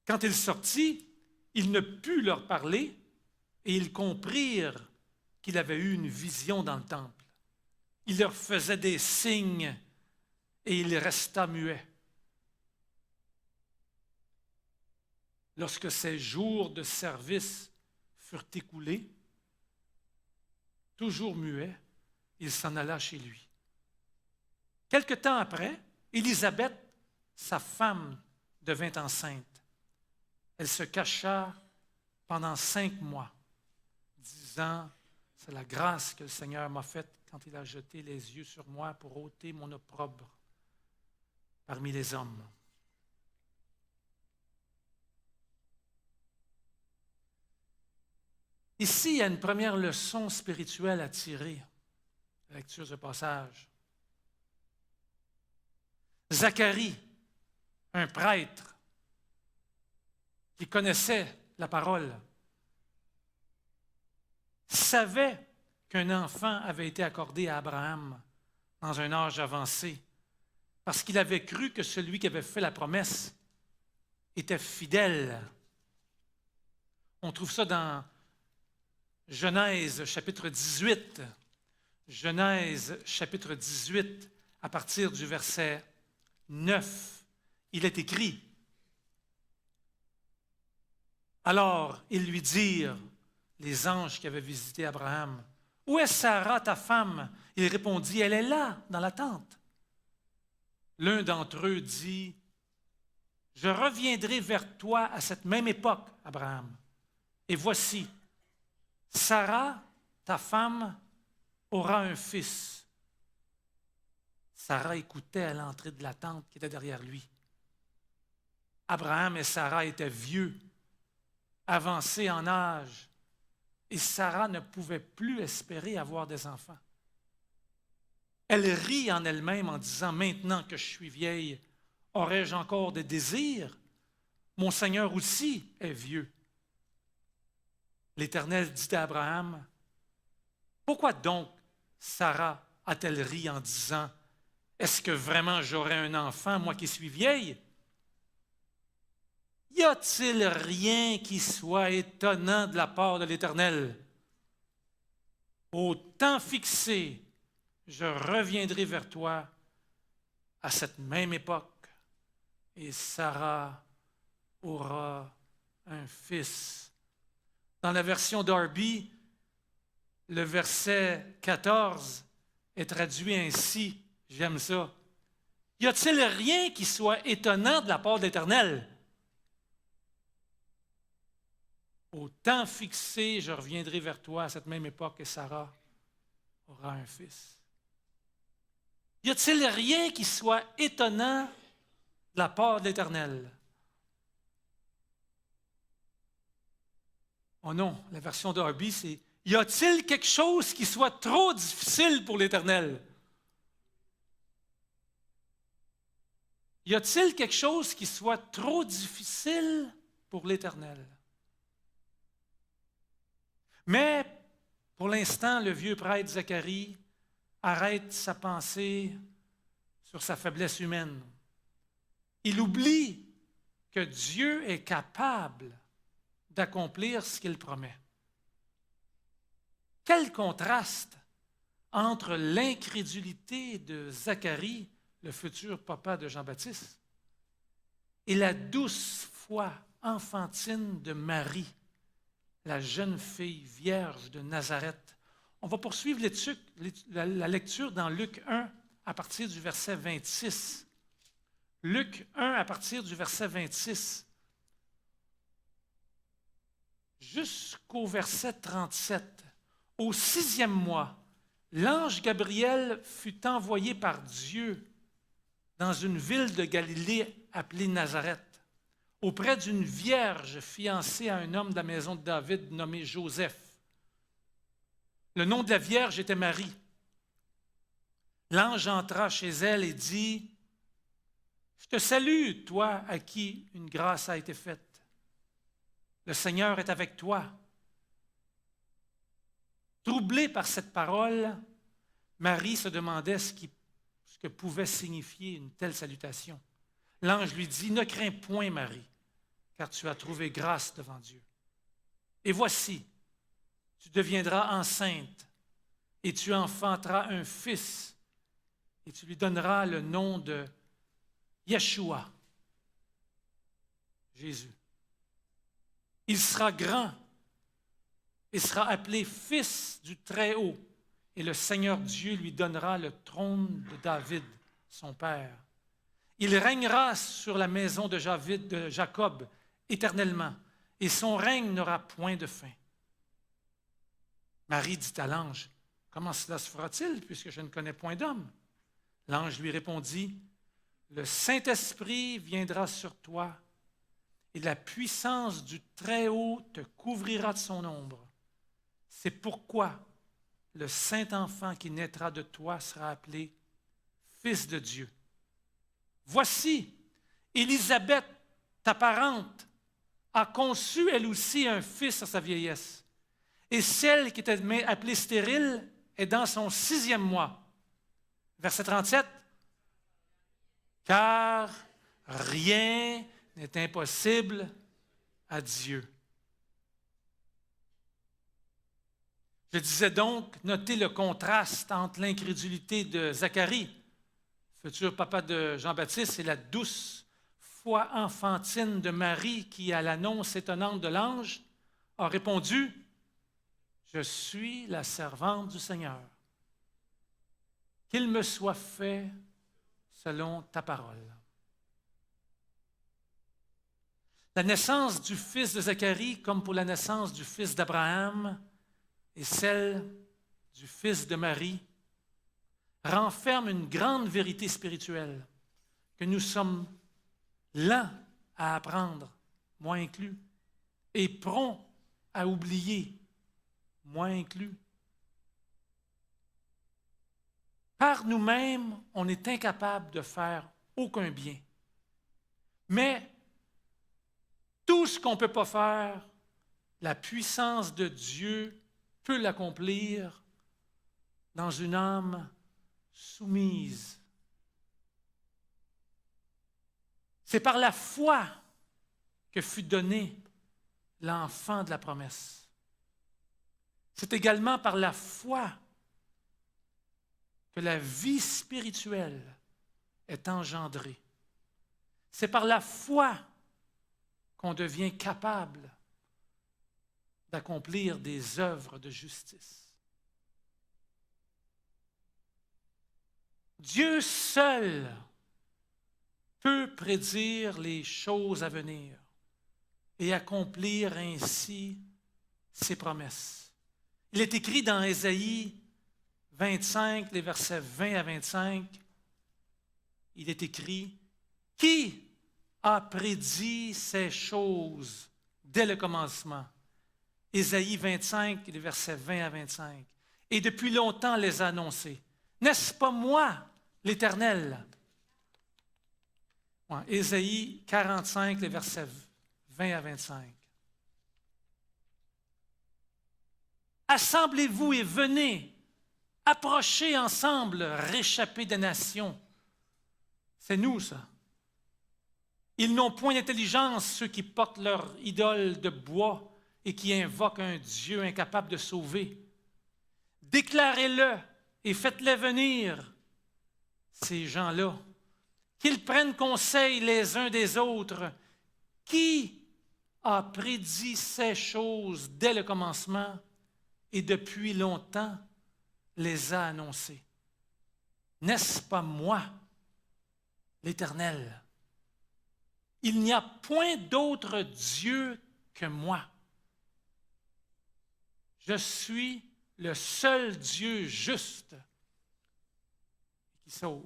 Quand il sortit, il ne put leur parler et ils comprirent qu'il avait eu une vision dans le temple. Il leur faisait des signes et il resta muet. Lorsque ses jours de service furent écoulés, toujours muet, il s'en alla chez lui. Quelque temps après, Élisabeth, sa femme, devint enceinte. Elle se cacha pendant 5 mois, disant: c'est la grâce que le Seigneur m'a faite quand il a jeté les yeux sur moi pour ôter mon opprobre parmi les hommes. Ici, il y a une première leçon spirituelle à tirer de la lecture de ce passage. Zacharie, un prêtre qui connaissait la parole, savait qu'un enfant avait été accordé à Abraham dans un âge avancé, parce qu'il avait cru que celui qui avait fait la promesse était fidèle. On trouve ça dans Genèse chapitre 18. Genèse chapitre 18, à partir du verset 9, il est écrit: Alors ils lui dirent, les anges qui avaient visité Abraham, « Où est Sarah, ta femme? » Il répondit, « Elle est là, dans la tente. » L'un d'entre eux dit, « Je reviendrai vers toi à cette même époque, Abraham. Et voici, Sarah, ta femme, aura un fils. » Sarah écoutait à l'entrée de la tente qui était derrière lui. Abraham et Sarah étaient vieux, avancés en âge, et Sarah ne pouvait plus espérer avoir des enfants. Elle rit en elle-même en disant, « Maintenant que je suis vieille, aurais-je encore des désirs? Mon Seigneur aussi est vieux. » L'Éternel dit à Abraham, « Pourquoi donc Sarah a-t-elle ri en disant, « Est-ce que vraiment j'aurai un enfant, moi qui suis vieille? » Y a-t-il rien qui soit étonnant de la part de l'Éternel? Au temps fixé, je reviendrai vers toi à cette même époque, et Sarah aura un fils. Dans la version Darby, le verset 14 est traduit ainsi, j'aime ça. Y a-t-il rien qui soit étonnant de la part de l'Éternel? Au temps fixé, je reviendrai vers toi à cette même époque et Sarah aura un fils. Y a-t-il rien qui soit étonnant de la part de l'Éternel? Oh non, la version d'Arby, c'est « Y a-t-il quelque chose qui soit trop difficile pour l'Éternel? » Y a-t-il quelque chose qui soit trop difficile pour l'Éternel? Mais, pour l'instant, le vieux prêtre Zacharie arrête sa pensée sur sa faiblesse humaine. Il oublie que Dieu est capable d'accomplir ce qu'il promet. Quel contraste entre l'incrédulité de Zacharie, le futur papa de Jean-Baptiste, et la douce foi enfantine de Marie, la jeune fille vierge de Nazareth. On va poursuivre la lecture dans Luc 1 à partir du verset 26. Luc 1 à partir du verset 26 jusqu'au verset 37. Au 6e mois, l'ange Gabriel fut envoyé par Dieu dans une ville de Galilée appelée Nazareth, auprès d'une vierge fiancée à un homme de la maison de David nommé Joseph. Le nom de la vierge était Marie. L'ange entra chez elle et dit, « Je te salue, toi à qui une grâce a été faite. Le Seigneur est avec toi. » Troublée par cette parole, Marie se demandait ce que pouvait signifier une telle salutation. L'ange lui dit, « Ne crains point, Marie, car tu as trouvé grâce devant Dieu. Et voici, tu deviendras enceinte, et tu enfanteras un fils, et tu lui donneras le nom de Yeshua, Jésus. Il sera grand et sera appelé Fils du Très-Haut, et le Seigneur Dieu lui donnera le trône de David, son père. Il régnera sur la maison de Jacob éternellement, et son règne n'aura point de fin. » Marie dit à l'ange, « Comment cela se fera-t-il, puisque je ne connais point d'homme? » L'ange lui répondit, « Le Saint-Esprit viendra sur toi, et la puissance du Très-Haut te couvrira de son ombre. C'est pourquoi le Saint-Enfant qui naîtra de toi sera appelé Fils de Dieu. Voici, Élisabeth, ta parente, a conçu elle aussi un fils à sa vieillesse. Et celle qui était appelée stérile est dans son 6e mois. » Verset 37. « Car rien n'est impossible à Dieu. » Je disais donc, notez le contraste entre l'incrédulité de Zacharie, futur papa de Jean-Baptiste, et la douce foi enfantine de Marie qui, à l'annonce étonnante de l'ange, a répondu « Je suis la servante du Seigneur. Qu'il me soit fait selon ta parole. » La naissance du fils de Zacharie, comme pour la naissance du fils d'Abraham et celle du fils de Marie, renferme une grande vérité spirituelle que nous sommes lents à apprendre, moi inclus, et prompts à oublier, moi inclus. Par nous-mêmes, on est incapable de faire aucun bien. Mais tout ce qu'on ne peut pas faire, la puissance de Dieu peut l'accomplir dans une âme soumise. C'est par la foi que fut donné l'enfant de la promesse. C'est également par la foi que la vie spirituelle est engendrée. C'est par la foi qu'on devient capable d'accomplir des œuvres de justice. Dieu seul peut prédire les choses à venir et accomplir ainsi ses promesses. Il est écrit dans Ésaïe 25, les versets 20 à 25, il est écrit « Qui a prédit ces choses dès le commencement? » Ésaïe 25, les versets 20 à 25. « Et depuis longtemps les a annoncés. N'est-ce pas moi, l'Éternel? » Ésaïe 45, les versets 20 à 25. « Assemblez-vous et venez, approchez ensemble, réchappés des nations. » C'est nous, ça. Ils n'ont point d'intelligence, ceux qui portent leur idole de bois et qui invoquent un Dieu incapable de sauver. Déclarez-le et faites-les venir, ces gens-là, qu'ils prennent conseil les uns des autres. Qui a prédit ces choses dès le commencement et depuis longtemps les a annoncées? N'est-ce pas moi, l'Éternel? Il n'y a point d'autre Dieu que moi. Je suis le seul Dieu juste qui sauve.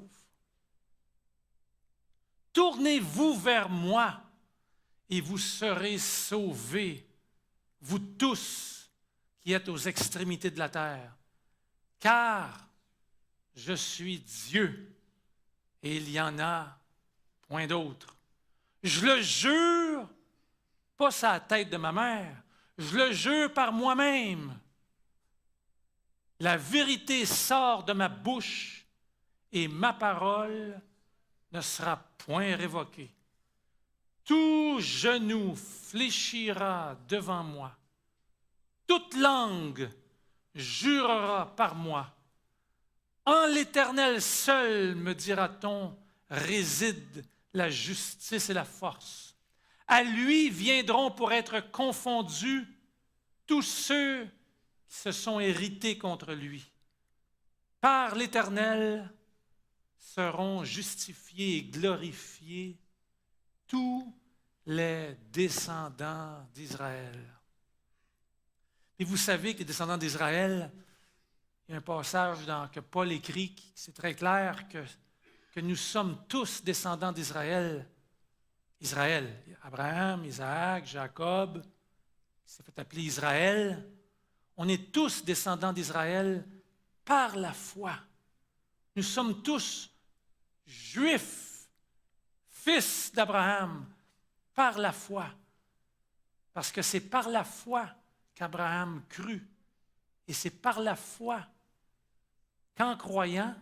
Tournez-vous vers moi et vous serez sauvés, vous tous qui êtes aux extrémités de la terre, car je suis Dieu et il y en a point d'autre. Je le jure, pas sur la tête de ma mère, je le jure par moi-même. La vérité sort de ma bouche et ma parole ne sera point révoquée. Tout genou fléchira devant moi. Toute langue jurera par moi. En l'Éternel seul, me dira-t-on, réside la justice et la force. À lui viendront pour être confondus tous ceux qui se sont hérités contre lui. Par l'Éternel seront justifiés et glorifiés tous les descendants d'Israël. Et vous savez que les descendants d'Israël, il y a un passage que Paul écrit, c'est très clair que nous sommes tous descendants d'Israël. Israël, Abraham, Isaac, Jacob, qui s'est fait appeler Israël. On est tous descendants d'Israël par la foi. Nous sommes tous juifs, fils d'Abraham, par la foi. Parce que c'est par la foi qu'Abraham crut. Et c'est par la foi qu'en croyant,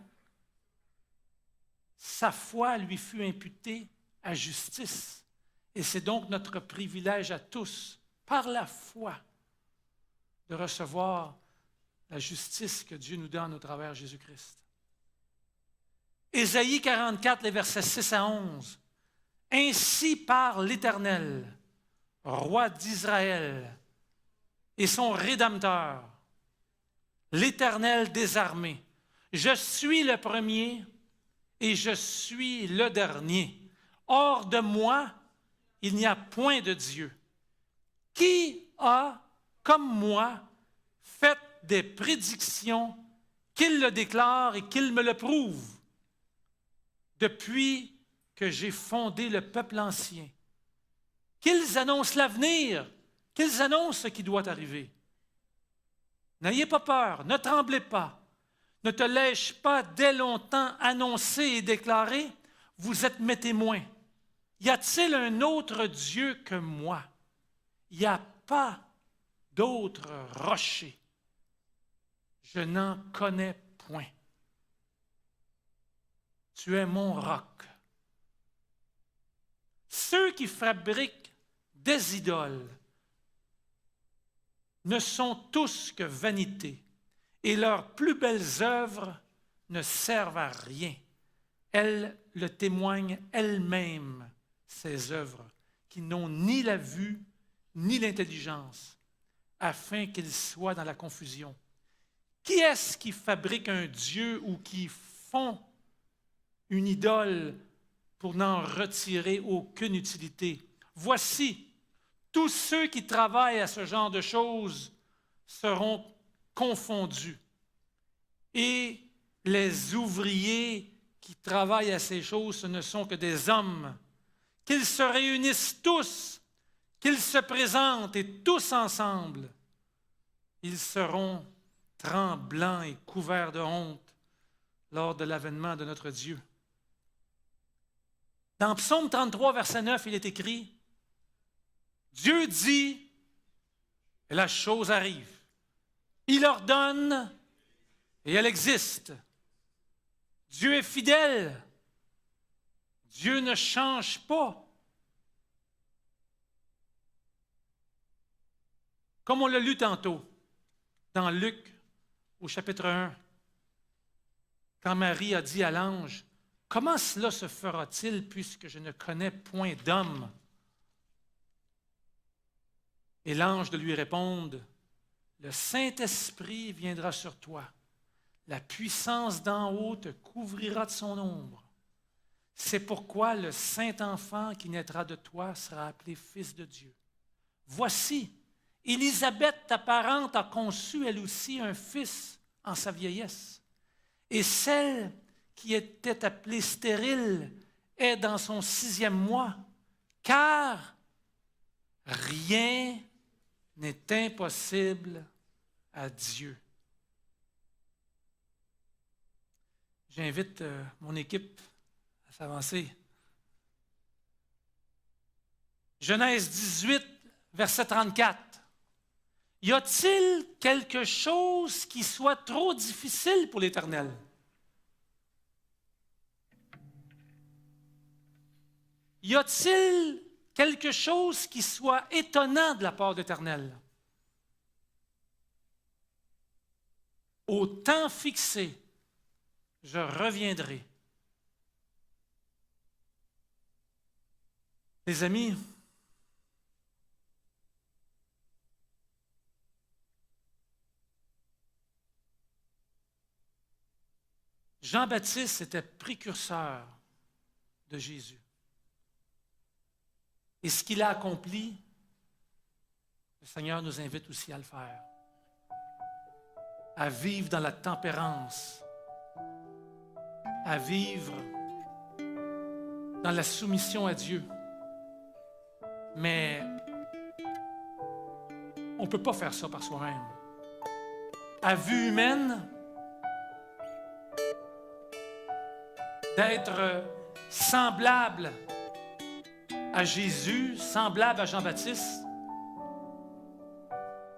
sa foi lui fut imputée à justice. Et c'est donc notre privilège à tous, par la foi, de recevoir la justice que Dieu nous donne au travers de Jésus-Christ. Ésaïe 44, les versets 6 à 11. Ainsi parle l'Éternel, roi d'Israël, et son Rédempteur, l'Éternel des armées. Je suis le premier et je suis le dernier. Hors de moi, il n'y a point de Dieu. Qui a, comme moi, fait des prédictions, qu'il le déclare et qu'il me le prouve? Depuis que j'ai fondé le peuple ancien, qu'ils annoncent l'avenir, qu'ils annoncent ce qui doit arriver. N'ayez pas peur, ne tremblez pas. Ne te l'ai-je pas dès longtemps annoncé et déclaré? Vous êtes mes témoins. Y a-t-il un autre Dieu que moi? Il n'y a pas d'autre rocher. Je n'en connais point. Tu es mon roc. Ceux qui fabriquent des idoles ne sont tous que vanité, et leurs plus belles œuvres ne servent à rien. Elles le témoignent elles-mêmes, ces œuvres, qui n'ont ni la vue ni l'intelligence, afin qu'ils soient dans la confusion. Qui est-ce qui fabrique un Dieu ou qui font une idole pour n'en retirer aucune utilité? Voici, tous ceux qui travaillent à ce genre de choses seront confondus. Et les ouvriers qui travaillent à ces choses, ce ne sont que des hommes. Qu'ils se réunissent tous, qu'ils se présentent et tous ensemble. Ils seront tremblants et couverts de honte lors de l'avènement de notre Dieu. Dans Psaume 33, verset 9, il est écrit, Dieu dit, et la chose arrive. Il ordonne, et elle existe. Dieu est fidèle. Dieu ne change pas. Comme on l'a lu tantôt, dans Luc, au chapitre 1, quand Marie a dit à l'ange, « Comment cela se fera-t-il puisque je ne connais point d'homme? » Et l'ange de lui répondre, « Le Saint-Esprit viendra sur toi. La puissance d'en haut te couvrira de son ombre. C'est pourquoi le Saint-Enfant qui naîtra de toi sera appelé Fils de Dieu. Voici, Élisabeth, ta parente, a conçu elle aussi un fils en sa vieillesse. Et celle qui était appelée stérile est dans son 6e mois, car rien n'est impossible à Dieu. » J'invite mon équipe à s'avancer. Genèse 18, verset 34. Y a-t-il quelque chose qui soit trop difficile pour l'Éternel? Y a-t-il quelque chose qui soit étonnant de la part de l'Éternel? Au temps fixé, je reviendrai. Les amis, Jean-Baptiste était précurseur de Jésus. Et ce qu'il a accompli, le Seigneur nous invite aussi à le faire. À vivre dans la tempérance, à vivre dans la soumission à Dieu. Mais on ne peut pas faire ça par soi-même. À vue humaine, d'être semblable à Jésus, semblable à Jean-Baptiste,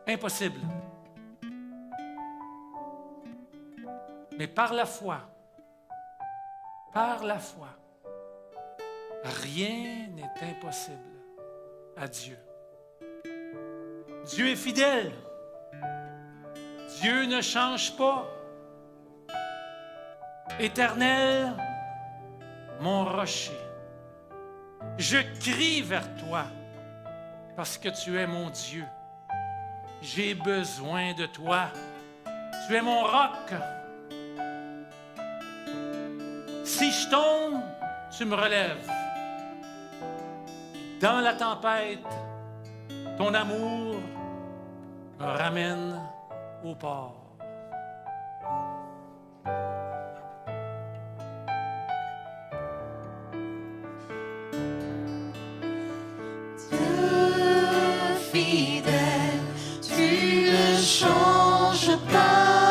impossible. Mais par la foi, rien n'est impossible à Dieu. Dieu est fidèle. Dieu ne change pas. Éternel, mon rocher, je crie vers toi parce que tu es mon Dieu. J'ai besoin de toi. Tu es mon roc. Si je tombe, tu me relèves. Dans la tempête, ton amour me ramène au port. Fidèle, tu ne changes pas.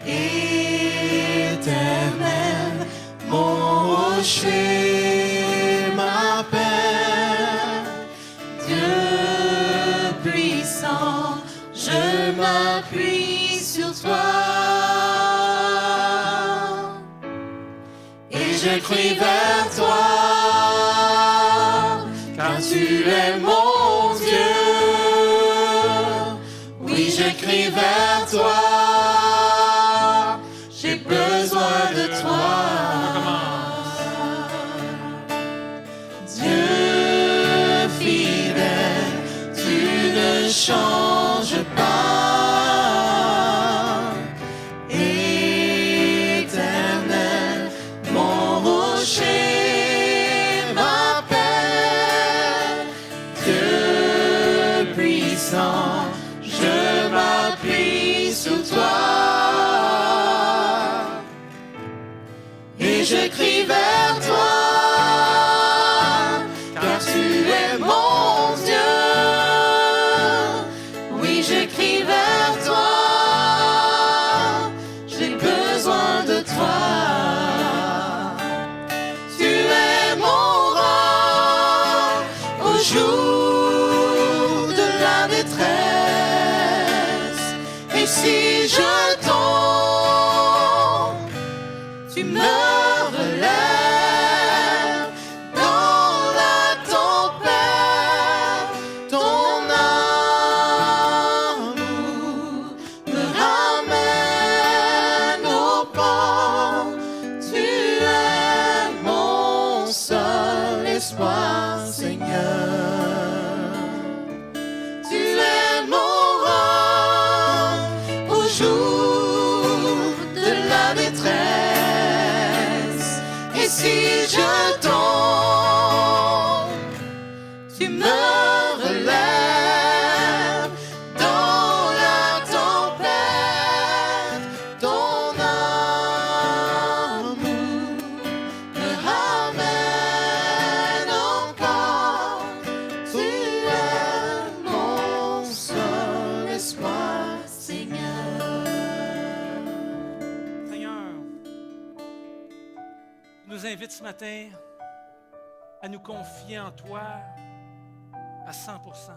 Éternel, mon rocher, ma paix. Dieu puissant, je m'appuie sur toi. Et je crie vers toi. Car tu es mon Dieu, oui je crie vers toi, j'ai besoin de toi. Dieu fidèle, tu ne changes pas. Éternel, mon rocher. Je m'appuie sur toi et je crie vers toi, car tu es mon Dieu. Oui, je crie vers toi, j'ai besoin de toi. Tu es mon roi au jour de la détresse. Et si je tombe, tu me relèves dans la tempête. Ton amour me ramène au port. Tu es mon seul espoir, Seigneur. Tu es mon roi au jour de la détresse. Et si je tombe, tu me relèves dans la tempête. Ton amour me ramène encore. Tu es mon seul espoir, Seigneur. Seigneur, tu nous invites ce matin à nous confier en toi à 100%,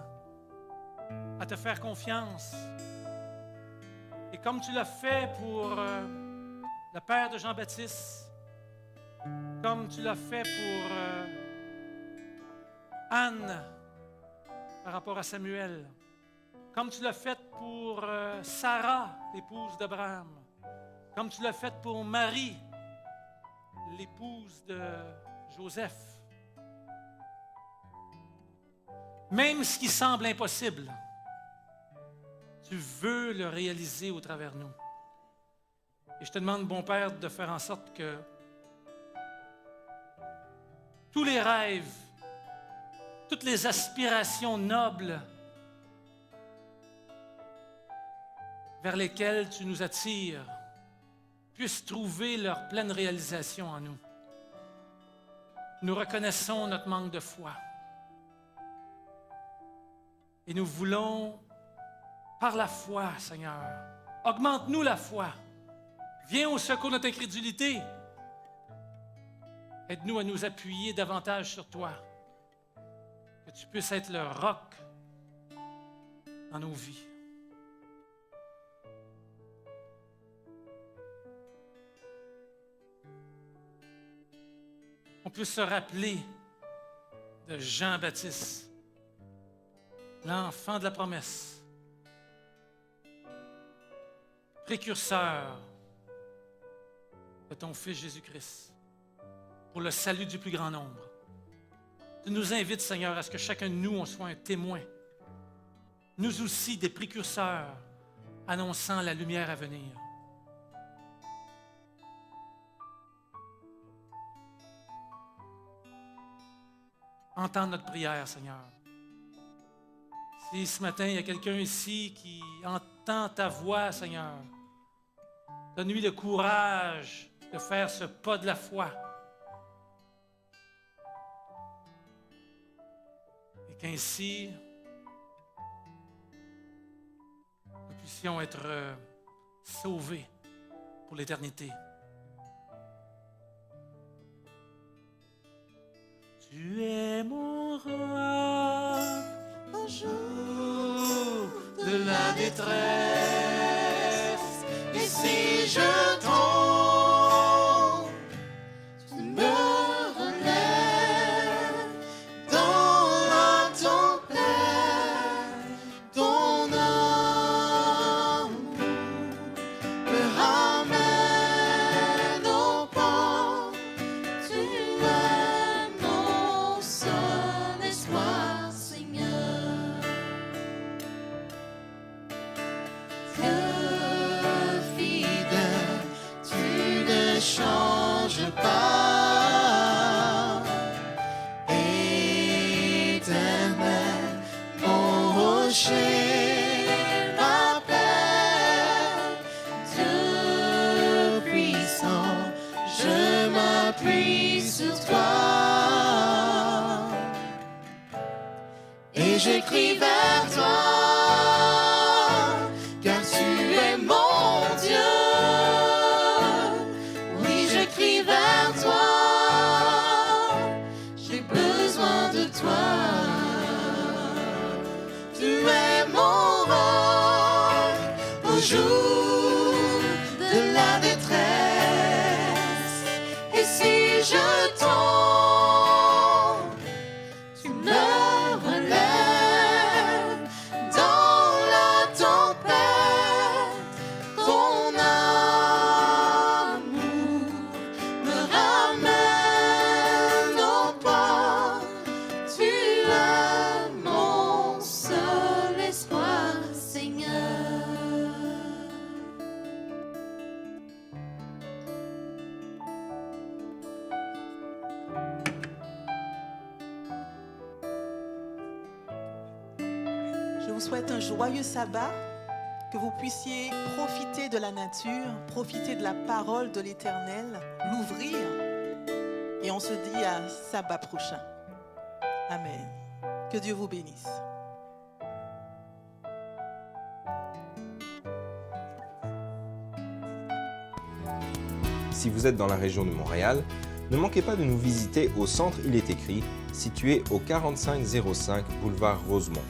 à te faire confiance. Et comme tu l'as fait pour le père de Jean-Baptiste, comme tu l'as fait pour Anne par rapport à Samuel, comme tu l'as fait pour Sarah, l'épouse d'Abraham, comme tu l'as fait pour Marie, l'épouse de Joseph. Même ce qui semble impossible, tu veux le réaliser au travers de nous. Et je te demande, bon Père, de faire en sorte que tous les rêves, toutes les aspirations nobles vers lesquelles tu nous attires puissent trouver leur pleine réalisation en nous. Nous reconnaissons notre manque de foi. Et nous voulons, par la foi, Seigneur, augmente-nous la foi. Viens au secours de notre incrédulité. Aide-nous à nous appuyer davantage sur toi. Que tu puisses être le roc dans nos vies. On peut se rappeler de Jean-Baptiste, l'enfant de la promesse, précurseur de ton Fils Jésus-Christ pour le salut du plus grand nombre. Tu nous invites, Seigneur, à ce que chacun de nous, on soit un témoin. Nous aussi, des précurseurs annonçant la lumière à venir. Entends notre prière, Seigneur. Si ce matin, il y a quelqu'un ici qui entend ta voix, Seigneur, donne-lui le courage de faire ce pas de la foi. Et qu'ainsi, nous puissions être sauvés pour l'éternité. Tu es mon roi, un jour de la détresse. Et si je tombe, tu me relèves dans la tempête. Ton amour me ramène au port. Tu es mon seul espoir, Seigneur. Dieu fidèle, tu ne changes pas. Éternel, mon rocher, ma paix. Dieu puissant, je m'appuie sur toi. Et je crie vers toi, car tu es mon Dieu. Oui, je crie vers toi, j'ai besoin de toi. Tu es mon roc au jour de la détresse. Et si je tombe, tu me relèves dans la tempête. Ton amour me ramène au port. Tu es mon seul espoir, Seigneur. Je vous souhaite un joyeux sabbat, que vous puissiez profiter de la nature, profiter de la parole de l'Éternel, l'ouvrir. Et on se dit à sabbat prochain. Amen. Que Dieu vous bénisse. Si vous êtes dans la région de Montréal, ne manquez pas de nous visiter au centre Il est écrit, situé au 4505 boulevard Rosemont.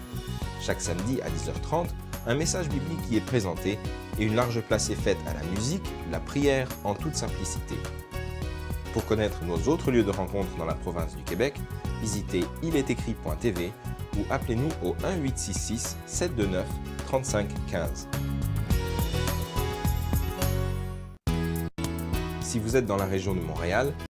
Chaque samedi à 10h30, un message biblique y est présenté et une large place est faite à la musique, la prière en toute simplicité. Pour connaître nos autres lieux de rencontre dans la province du Québec, visitez ilestécrit.tv ou appelez-nous au 1-866 729 35 15. Si vous êtes dans la région de Montréal,